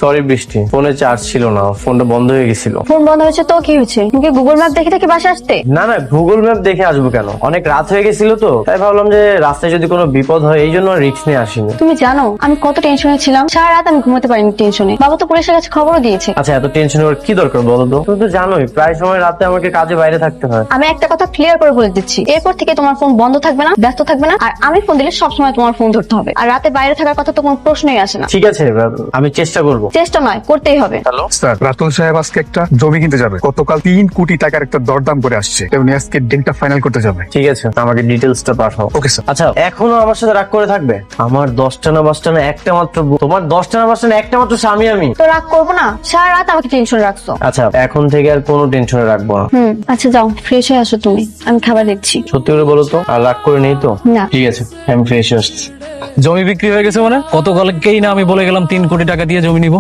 Sorry বৃষ্টি, ফোনে charge ছিল না, ফোনটা বন্ধ হয়ে গেছিল। ফোন বন্ধ হয়েছে তো কি হয়েছে? তুমি গুগল ম্যাপ দেখে দেখে বাসা আসতে? না না, গুগল ম্যাপ দেখে আসবো কেন, অনেক রাত হয়ে গেছিল তো, তাই ভাবলাম যে রাস্তায় যদি কোনো বিপদ হয় এই জন্য রিস্ক নিয়ে আসিনি। তুমি জানো আমি কত টেনশনে ছিলাম, সারা রাত আমি ঘুমাতে পারিনি টেনশনে। বাবা তো পুলিশের কাছে খবরও দিয়েছে। আচ্ছা, এত টেনশন হওয়ার কি দরকার বলো তো? তুমি তো জানোই প্রায় সময় রাতে আমাকে কাজে বাইরে থাকতে হয়। আমি একটা কথা ক্লিয়ার করে বলে দিচ্ছি, এরপর থেকে তোমার ফোন বন্ধ থাকবে না, ব্যস্ত থাকবে না, আর আমি ফোন দিলে সবসময় তোমার ফোন ধরতে হবে। আর রাতে বাইরে থাকার কথা তো কোনো প্রশ্নই আসে না। ঠিক আছে, আমি চেষ্টা করবো। চেষ্টা নয়, করতেই হবে। হ্যালো স্যার, রাতুল সাহেব আজকে একটা জমি কিনতে যাবে। গতকাল 3 কোটি টাকার একটা দরদাম করে আসছে। উনি আজকে ডিলটা ফাইনাল করতে যাবে। ঠিক আছে, আমাকে ডিটেলসটা পাঠাও। Okay sir. আচ্ছা, এখনো আমার সাথে রাগ করে থাকবে? আমার 10টা না 5টা না একটা মাত্র তোমার 10টা না 5টা না একটা মাত্র স্বামী আমি। তো রাগ করবো না? সারা রাত আমাকে টেনশন রাখছো। আচ্ছা, এখন থেকে আর কোনো টেনশনে রাখবো না। আচ্ছা যাও, ফ্রেশ হয়ে আসো তুমি, আমি খাবার দিচ্ছি। সত্যি করে বলো তো, আর রাগ করে নেই তো? না। ঠিক আছে, আমি ফ্রেশ আসছি। জমি বিক্রি হয়ে গেছে মানে? গতকালকেই না আমি বলে গেলাম 3 কোটি টাকা দিয়ে জমি নিব।